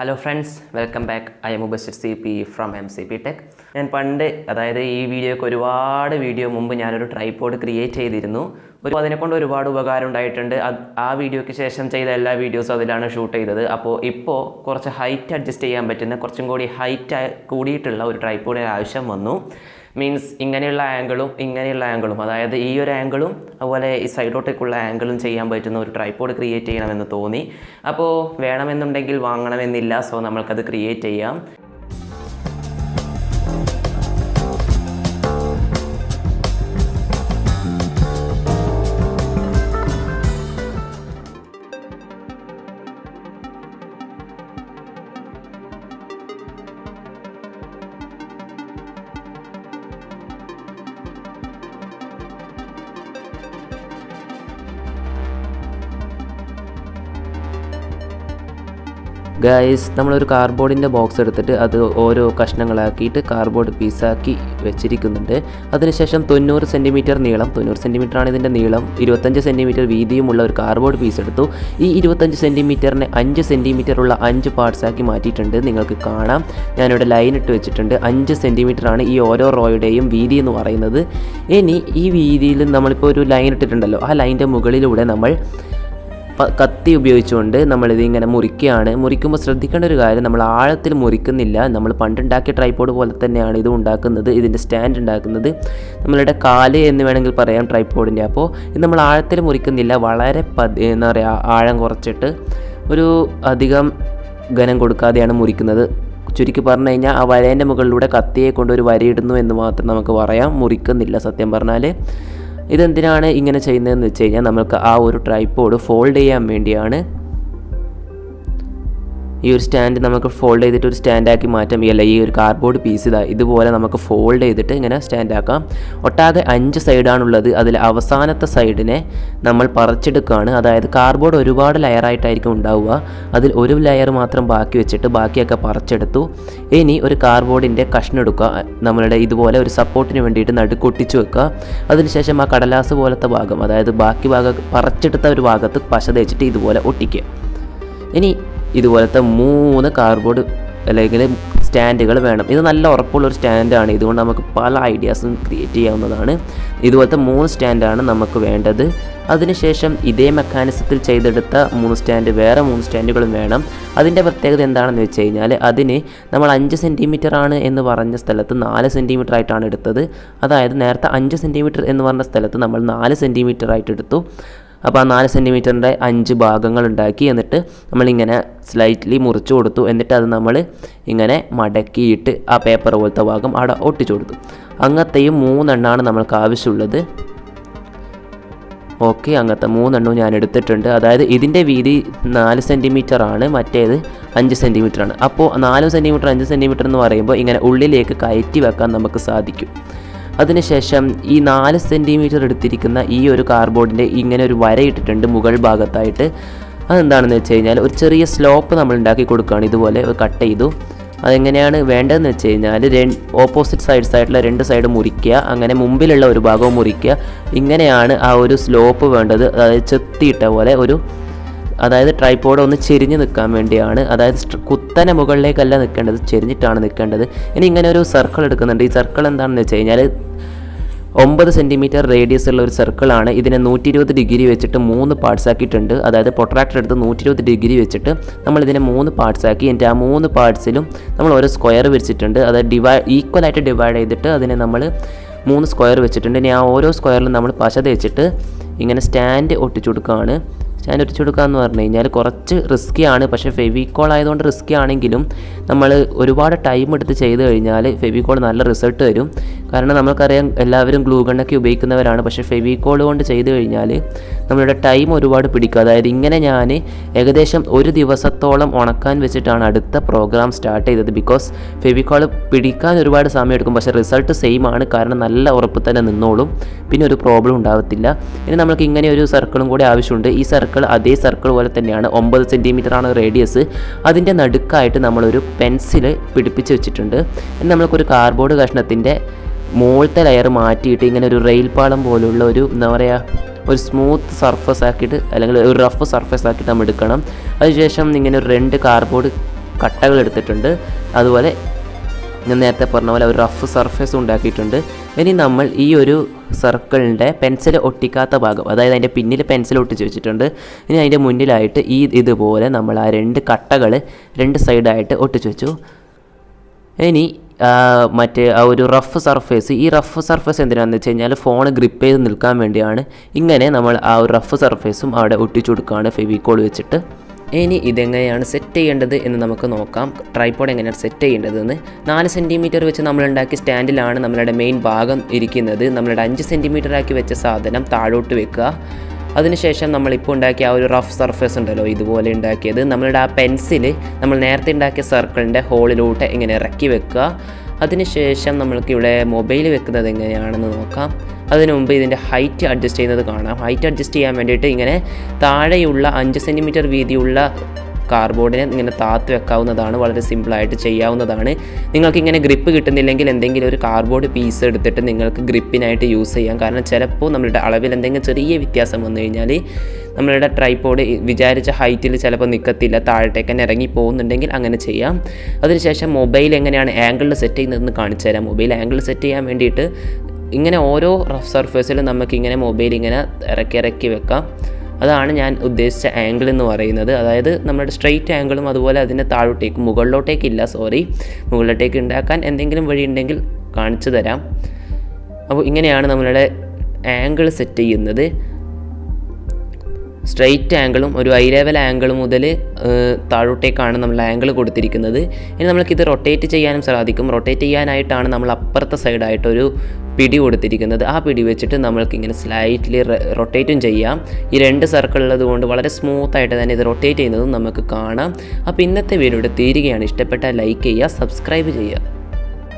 Hello friends, welcome back. I'm Mubassir CP from MCP tech. ഞാൻ പണ്ട്, അതായത് ഈ വീഡിയോയ്ക്ക് ഒരുപാട് വീഡിയോ മുമ്പ് ഞാനൊരു ട്രൈപോഡ് ക്രിയേറ്റ് ചെയ്തിരുന്നു. അതിനെക്കൊണ്ട് ഒരുപാട് ഉപകാരം ഉണ്ടായിട്ടുണ്ട്. ആ വീഡിയോയ്ക്ക് ശേഷം ചെയ്ത എല്ലാ വീഡിയോസും അതിലാണ് ഷൂട്ട് ചെയ്തത്. അപ്പോൾ ഇപ്പോൾ കുറച്ച് ഹൈറ്റ് അഡ്ജസ്റ്റ് ചെയ്യാൻ പറ്റുന്ന, കുറച്ചും കൂടി ഹൈറ്റ് കൂടിയിട്ടുള്ള ഒരു ട്രൈപോഡിന് ആവശ്യം വന്നു. മീൻസ് ഇങ്ങനെയുള്ള ആംഗിളും അതായത് ഈ ഒരു ആംഗിളും അതുപോലെ ഈ സൈഡോട്ടേക്കുള്ള ആംഗിളും ചെയ്യാൻ പറ്റുന്ന ഒരു ട്രൈപോഡ് ക്രിയേറ്റ് ചെയ്യണമെന്ന് തോന്നി. അപ്പോൾ വേണമെന്നുണ്ടെങ്കിൽ വാങ്ങണമെന്നില്ല, സോ നമ്മൾക്കത് ക്രിയേറ്റ് ചെയ്യാം. ഗൈസ്, നമ്മളൊരു കാർഡ്ബോർഡിൻ്റെ ബോക്സ് എടുത്തിട്ട് അത് ഓരോ കഷ്ണങ്ങളാക്കിയിട്ട് കാർഡ്ബോർഡ് പീസാക്കി വെച്ചിരിക്കുന്നുണ്ട്. അതിനുശേഷം 90 സെൻറ്റിമീറ്റർ നീളം, 90 സെൻറ്റിമീറ്ററാണ് ഇതിൻ്റെ നീളം, 25 സെൻറ്റിമീറ്റർ വീതിയുമുള്ള ഒരു കാർഡ്ബോർഡ് പീസ് എടുത്തു. ഈ 25 സെൻറ്റിമീറ്ററിനെ 5 സെൻറ്റിമീറ്ററുള്ള 5 പാർട്സാക്കി മാറ്റിയിട്ടുണ്ട്. നിങ്ങൾക്ക് കാണാം, ഞാനിവിടെ ലൈൻ ഇട്ട് വെച്ചിട്ടുണ്ട്. 5 സെൻറ്റിമീറ്ററാണ് ഈ ഓരോ റോയുടെയും വീതി എന്ന് പറയുന്നത്. ഇനി ഈ വീതിയിൽ നമ്മളിപ്പോൾ ഒരു ലൈൻ ഇട്ടിട്ടുണ്ടല്ലോ, ആ ലൈനിൻ്റെ മുകളിലൂടെ നമ്മൾ കത്തി ഉപയോഗിച്ചുകൊണ്ട് നമ്മളിതിങ്ങനെ മുറിക്കുമ്പോൾ ശ്രദ്ധിക്കേണ്ട ഒരു കാര്യം, നമ്മൾ ആഴത്തിൽ മുറിക്കുന്നില്ല. നമ്മൾ പണ്ടുണ്ടാക്കിയ ട്രൈപോഡ് പോലെ തന്നെയാണ് ഇത് ഉണ്ടാക്കുന്നത്. ഇതിൻ്റെ സ്റ്റാൻഡ് ഉണ്ടാക്കുന്നത് നമ്മളുടെ കാല് എന്ന് വേണമെങ്കിൽ പറയാം ട്രൈപോഡിൻ്റെ. അപ്പോൾ ഇത് നമ്മൾ ആഴത്തിൽ മുറിക്കുന്നില്ല, വളരെ എന്താ പറയുക, ആഴം കുറച്ചിട്ട് ഒരു അധികം ഘനം കൊടുക്കാതെയാണ് മുറിക്കുന്നത്. ചുരുക്കി പറഞ്ഞു കഴിഞ്ഞാൽ ആ വരേൻ്റെ മുകളിലൂടെ കത്തിയെ കൊണ്ട് ഒരു വരയിടുന്നു എന്ന് മാത്രം നമുക്ക് പറയാം, മുറിക്കുന്നില്ല സത്യം പറഞ്ഞാൽ. ഇതെന്തിനാണ് ഇങ്ങനെ ചെയ്യുന്നതെന്ന് വെച്ച് കഴിഞ്ഞാൽ, നമുക്ക് ആ ഒരു ട്രൈപോഡ് ഫോൾഡ് ചെയ്യാൻ വേണ്ടിയാണ്. ഈ ഒരു സ്റ്റാൻഡ് നമുക്ക് ഫോൾഡ് ചെയ്തിട്ട് ഒരു സ്റ്റാൻഡാക്കി മാറ്റാം. ഈ ഒരു കാർഡ്ബോർഡ് പീസ് ഇതുപോലെ നമുക്ക് ഫോൾഡ് ചെയ്തിട്ട് ഇങ്ങനെ സ്റ്റാൻഡാക്കാം. ഒട്ടാകെ 5 സൈഡാണുള്ളത്. അതിൽ അവസാനത്തെ സൈഡിനെ നമ്മൾ പറിച്ചെടുക്കുകയാണ്. അതായത് കാർഡ്ബോർഡ് ഒരുപാട് ലെയറായിട്ടായിരിക്കും ഉണ്ടാവുക. അതിൽ ഒരു ലെയർ മാത്രം ബാക്കി വെച്ചിട്ട് ബാക്കിയൊക്കെ പറിച്ചെടുത്തു. ഇനി ഒരു കാർഡ്ബോർഡിൻ്റെ കഷ്ണം എടുക്കുക, നമ്മളുടെ ഇതുപോലെ ഒരു സപ്പോർട്ടിന് വേണ്ടിയിട്ട് നടുക്കൊട്ടിച്ച് വെക്കുക. അതിനുശേഷം ആ കടലാസ് പോലത്തെ ഭാഗം, അതായത് ബാക്കി ഭാഗം പറിച്ചെടുത്ത ഒരു ഭാഗത്ത് പശ തേച്ചിട്ട് ഇതുപോലെ ഒട്ടിക്കുക. ഇനി ഇതുപോലത്തെ 3 കാർഡ്ബോർഡ് അല്ലെങ്കിൽ സ്റ്റാൻഡുകൾ വേണം. ഇത് നല്ല ഉറപ്പുള്ളൊരു സ്റ്റാൻഡാണ്, ഇതുകൊണ്ട് നമുക്ക് പല ഐഡിയാസും ക്രിയേറ്റ് ചെയ്യാവുന്നതാണ്. ഇതുപോലത്തെ 3 സ്റ്റാൻഡാണ് നമുക്ക് വേണ്ടത്. അതിനുശേഷം ഇതേ മെക്കാനിസത്തിൽ ചെയ്തെടുത്ത 3 സ്റ്റാൻഡ്, വേറെ 3 സ്റ്റാൻഡുകളും വേണം. അതിൻ്റെ പ്രത്യേകത എന്താണെന്ന് വെച്ച് കഴിഞ്ഞാൽ, അതിന് നമ്മൾ 5 സെൻറ്റിമീറ്റർ ആണ് എന്ന് പറഞ്ഞ സ്ഥലത്ത് 4 സെൻറ്റിമീറ്റർ ആയിട്ടാണ് എടുത്തത്. അതായത് നേരത്തെ 5 സെൻറ്റിമീറ്റർ എന്ന് പറഞ്ഞ സ്ഥലത്ത് നമ്മൾ 4 സെൻറ്റിമീറ്റർ ആയിട്ട് എടുത്തു. അപ്പോൾ ആ 4 സെൻറ്റിമീറ്ററിൻ്റെ 5 ഭാഗങ്ങൾ ഉണ്ടാക്കി, എന്നിട്ട് നമ്മളിങ്ങനെ സ്ലൈറ്റ്ലി മുറിച്ച് കൊടുത്തു. എന്നിട്ട് അത് നമ്മൾ ഇങ്ങനെ മടക്കിയിട്ട് ആ പേപ്പർ പോലത്തെ ഭാഗം അവിടെ ഒട്ടിച്ചു കൊടുത്തു. അങ്ങനത്തെയും 3 എണ്ണമാണ് നമ്മൾക്ക് ആവശ്യമുള്ളത്. ഓക്കെ, അങ്ങനത്തെ 3 എണ്ണവും ഞാൻ എടുത്തിട്ടുണ്ട്. അതായത് ഇതിൻ്റെ വീതി 4 സെൻറ്റിമീറ്റർ ആണ്, മറ്റേത് 5 സെൻറ്റിമീറ്റർ ആണ്. അപ്പോൾ 4 സെൻറ്റിമീറ്റർ 5 സെൻറ്റിമീറ്റർ എന്ന് പറയുമ്പോൾ ഇങ്ങനെ ഉള്ളിലേക്ക് കയറ്റി വെക്കാൻ നമുക്ക് സാധിക്കും. അതിനുശേഷം ഈ 4 സെൻറ്റിമീറ്റർ എടുത്തിരിക്കുന്ന ഈ ഒരു കാർഡ്ബോർഡിൻ്റെ ഇങ്ങനെ ഒരു വര ഇട്ടിട്ടുണ്ട് മുകൾ ഭാഗത്തായിട്ട്. അതെന്താണെന്ന് വെച്ച് കഴിഞ്ഞാൽ, ഒരു ചെറിയ സ്ലോപ്പ് നമ്മൾ ഉണ്ടാക്കി കൊടുക്കുകയാണ്. ഇതുപോലെ കട്ട് ചെയ്തു. അതെങ്ങനെയാണ് വേണ്ടതെന്ന് വെച്ച് കഴിഞ്ഞാൽ, ഓപ്പോസിറ്റ് സൈഡ്സായിട്ടുള്ള 2 സൈഡ് മുറിക്കുക, അങ്ങനെ മുമ്പിലുള്ള ഒരു ഭാഗവും മുറിക്കുക. ഇങ്ങനെയാണ് ആ ഒരു സ്ലോപ്പ് വേണ്ടത്. അതായത് ചെത്തിയിട്ട പോലെ അതായത് ട്രൈപോഡ് ഒന്ന് ചെരിഞ്ഞ് നിൽക്കാൻ വേണ്ടിയാണ്. അതായത് കുത്തനെ മുകളിലേക്കല്ല നിൽക്കേണ്ടത്, ചെരിഞ്ഞിട്ടാണ് നിൽക്കേണ്ടത്. ഇനി ഇങ്ങനെ ഒരു സർക്കിൾ എടുക്കുന്നുണ്ട്. ഈ സർക്കിൾ എന്താണെന്ന് വെച്ച് കഴിഞ്ഞാൽ 9 സെൻറ്റിമീറ്റർ റേഡിയസ് ഉള്ള ഒരു സർക്കിളാണ്. ഇതിനെ 120 ഡിഗ്രി വെച്ചിട്ട് 3 പാർട്സ് ആക്കിയിട്ടുണ്ട്. അതായത് പ്രൊട്രാക്ടർ എടുത്ത് 120 ഡിഗ്രി വെച്ചിട്ട് നമ്മളിതിനെ 3 പാർട്സ് ആക്കി. എന്നിട്ട് ആ 3 പാർട്സിലും നമ്മൾ ഓരോ സ്ക്വയർ വെച്ചിട്ടുണ്ട്. അതായത് ഈക്വലായിട്ട് ഡിവൈഡ് ചെയ്തിട്ട് അതിനെ നമ്മൾ 3 സ്ക്വയർ വെച്ചിട്ടുണ്ട്. ഇനി ആ ഓരോ സ്ക്വയറിലും നമ്മൾ പശ തേച്ചിട്ട് ഇങ്ങനെ സ്റ്റാൻഡ് ഒട്ടിച്ചു കൊടുക്കുകയാണ്. സ്റ്റാൻഡ് ഒട്ടിച്ചു കൊടുക്കുക എന്ന് പറഞ്ഞു കഴിഞ്ഞാൽ കുറച്ച് റിസ്ക്കിയാണ്. പക്ഷേ ഫെവിക്കോൾ ആയതുകൊണ്ട് റിസ്ക്കി ആണെങ്കിലും നമ്മൾ ഒരുപാട് ടൈം എടുത്ത് ചെയ്ത് കഴിഞ്ഞാൽ ഫെവിക്കോൾ നല്ല റിസൾട്ട് തരും. കാരണം നമുക്കറിയാം, എല്ലാവരും ഗ്ലൂ ഗണ്ണൊക്കെ ഉപയോഗിക്കുന്നവരാണ്. പക്ഷേ ഫെവിക്കോൾ കൊണ്ട് ചെയ്ത് കഴിഞ്ഞാൽ നമ്മളുടെ ടൈം ഒരുപാട് പിടിക്കും. അതായത് ഇങ്ങനെ ഞാൻ ഏകദേശം 1 ദിവസത്തോളം ഉണക്കാൻ വെച്ചിട്ടാണ് അടുത്ത പ്രോഗ്രാം സ്റ്റാർട്ട് ചെയ്തത്. ബിക്കോസ് ഫെവിക്കോൾ പിടിക്കാൻ ഒരുപാട് സമയം എടുക്കും, പക്ഷേ റിസൾട്ട് സെയിം ആണ്. കാരണം നല്ല ഉറപ്പ് തന്നെ നിന്നോളും, പിന്നെ ഒരു പ്രോബ്ലം ഉണ്ടാകത്തില്ല. ഇനി നമുക്ക് ഇങ്ങനെ ഒരു സർക്കിളും കൂടി ആവശ്യമുണ്ട്. ഈ സർക്കിൾ അതേ സർക്കിൾ പോലെ തന്നെയാണ്, 9 സെൻറ്റിമീറ്റർ ആണ് റേഡിയസ്. അതിൻ്റെ നടുക്കായിട്ട് നമ്മളൊരു പെൻസിൽ പിടിപ്പിച്ച് വെച്ചിട്ടുണ്ട്. ഇനി നമ്മൾക്കൊരു കാർഡ്ബോർഡ് കഷ്ണത്തിൻ്റെ മുകളിലത്തെ ലെയർ മാറ്റിയിട്ട് ഇങ്ങനെ ഒരു റെയിൽ പാളം പോലുള്ള ഒരു എന്താ പറയുക ഒരു സ്മൂത്ത് സർഫസ് ആക്കിയിട്ട് അല്ലെങ്കിൽ ഒരു റഫ് സർഫസ് ആക്കിയിട്ട് നമ്മൾ എടുക്കണം. അതിനുശേഷം ഇങ്ങനെ ഒരു 2 കട്ടകൾ എടുത്തിട്ടുണ്ട്. അതുപോലെ ഞാൻ നേരത്തെ പറഞ്ഞ പോലെ ഒരു റഫ് സർഫേസ് ഉണ്ടാക്കിയിട്ടുണ്ട്. ഇനി നമ്മൾ ഈ ഒരു സർക്കിളിൻ്റെ പെൻസിൽ ഒട്ടിക്കാത്ത ഭാഗം, അതായത് അതിൻ്റെ പിന്നിൽ പെൻസിൽ ഒട്ടിച്ച് വെച്ചിട്ടുണ്ട്. ഇനി അതിൻ്റെ മുന്നിലായിട്ട് ഇതുപോലെ നമ്മൾ ആ 2 കട്ടകൾ 2 സൈഡായിട്ട് ഒട്ടിച്ച് വെച്ചു. ഇനി മറ്റേ ആ ഒരു റഫ് സർഫേസ്, ഈ റഫ് സർഫേസ് എന്തിനാണെന്ന് വെച്ച് കഴിഞ്ഞാൽ ഫോൺ ഗ്രിപ്പ് ചെയ്ത് നിൽക്കാൻ വേണ്ടിയാണ്. ഇങ്ങനെ നമ്മൾ ആ ഒരു റഫ് സർഫേസും അവിടെ ഒട്ടിച്ചു കൊടുക്കുകയാണ് ഫെവിക്കോൾ വെച്ചിട്ട്. ഇനി ഇതെങ്ങനെയാണ് സെറ്റ് ചെയ്യേണ്ടത് എന്ന് നമുക്ക് നോക്കാം. ട്രൈപോഡ് എങ്ങനെയാണ് സെറ്റ് ചെയ്യേണ്ടതെന്ന്. 4 സെൻറ്റിമീറ്റർ വെച്ച് നമ്മളുണ്ടാക്കിയ സ്റ്റാൻഡിലാണ് നമ്മളുടെ മെയിൻ ഭാഗം ഇരിക്കുന്നത്. നമ്മളുടെ 5 സെൻറ്റിമീറ്റർ ആക്കി വെച്ച സാധനം താഴോട്ട് വെക്കുക. അതിനുശേഷം നമ്മളിപ്പോൾ ഉണ്ടാക്കിയ ആ ഒരു റഫ് സർഫേസ് ഉണ്ടല്ലോ, ഇതുപോലെ ഉണ്ടാക്കിയത്, നമ്മളുടെ ആ പെൻസിൽ നമ്മൾ നേരത്തെ ഉണ്ടാക്കിയ സർക്കിളിൻ്റെ ഹോളിലോട്ട് ഇങ്ങനെ ഇറക്കി വെക്കുക. അതിനുശേഷം നമ്മൾക്ക് ഇവിടെ മൊബൈൽ വെക്കുന്നത് എങ്ങനെയാണെന്ന് നോക്കാം. അതിനു മുമ്പ് ഇതിൻ്റെ ഹൈറ്റ് അഡ്ജസ്റ്റ് ചെയ്യുന്നത് കാണാം. ഹൈറ്റ് അഡ്ജസ്റ്റ് ചെയ്യാൻ വേണ്ടിയിട്ട് ഇങ്ങനെ താഴെയുള്ള 5 സെൻറ്റിമീറ്റർ വീതിയുള്ള കാർഡ്ബോർഡിനെ ഇങ്ങനെ താത്ത് വെക്കാവുന്നതാണ്. വളരെ സിമ്പിളായിട്ട് ചെയ്യാവുന്നതാണ്. നിങ്ങൾക്കിങ്ങനെ ഗ്രിപ്പ് കിട്ടുന്നില്ലെങ്കിൽ എന്തെങ്കിലും ഒരു കാർഡ്ബോർഡ് പീസ് എടുത്തിട്ട് നിങ്ങൾക്ക് ഗ്രിപ്പിനായിട്ട് യൂസ് ചെയ്യാം. കാരണം ചിലപ്പോൾ നമ്മളുടെ അളവിൽ എന്തെങ്കിലും ചെറിയ വ്യത്യാസം വന്നു കഴിഞ്ഞാൽ നമ്മളുടെ ട്രൈപോഡ് വിചാരിച്ച ഹൈറ്റിൽ ചിലപ്പോൾ നിൽക്കത്തില്ല, താഴത്തേക്ക് തന്നെ ഇറങ്ങി പോകുന്നുണ്ടെങ്കിൽ അങ്ങനെ ചെയ്യാം. അതിനുശേഷം മൊബൈൽ എങ്ങനെയാണ് ആംഗിളിൽ സെറ്റ് ചെയ്യുന്നതെന്ന് കാണിച്ചു തരാം. മൊബൈൽ ആംഗിൾ സെറ്റ് ചെയ്യാൻ വേണ്ടിയിട്ട് ഇങ്ങനെ ഓരോ റഫ് സർഫേസിലും നമുക്കിങ്ങനെ മൊബൈൽ ഇങ്ങനെ ഇറക്കി വെക്കാം. അതാണ് ഞാൻ ഉദ്ദേശിച്ച ആംഗിൾ എന്ന് പറയുന്നത്. അതായത് നമ്മുടെ സ്ട്രെയിറ്റ് ആംഗിളും അതുപോലെ അതിൻ്റെ താഴോട്ടേക്ക്, മുകളിലോട്ടേക്ക് ഉണ്ടാക്കാൻ എന്തെങ്കിലും വഴി ഉണ്ടെങ്കിൽ കാണിച്ചു തരാം. അപ്പോൾ ഇങ്ങനെയാണ് നമ്മളുടെ ആംഗിൾ സെറ്റ് ചെയ്യുന്നത്. സ്ട്രെയിറ്റ് ആംഗിളും ഒരു ഐ ലെവൽ ആംഗിൾ മുതൽ താഴോട്ടേക്കാണ് നമ്മൾ ആംഗിൾ കൊടുത്തിരിക്കുന്നത്. ഇനി നമ്മൾക്കിത് റൊട്ടേറ്റ് ചെയ്യാനും സാധിക്കും. റൊട്ടേറ്റ് ചെയ്യാനായിട്ടാണ് നമ്മൾ അപ്പുറത്തെ സൈഡായിട്ടൊരു പിടി കൊടുത്തിരിക്കുന്നത്. ആ പിടി വെച്ചിട്ട് നമ്മൾക്കിങ്ങനെ സ്ലൈറ്റ്ലി റൊട്ടേറ്റും ചെയ്യാം. ഈ 2 സർക്കിൾ ഉള്ളത് കൊണ്ട് വളരെ സ്മൂത്തായിട്ട് തന്നെ ഇത് റൊട്ടേറ്റ് ചെയ്യുന്നതും നമുക്ക് കാണാം. അപ്പോൾ ഇന്നത്തെ വീഡിയോ ഇവിടെ തീരുകയാണ്. ഇഷ്ടപ്പെട്ടാൽ ലൈക്ക് ചെയ്യുക, സബ്സ്ക്രൈബ് ചെയ്യുക.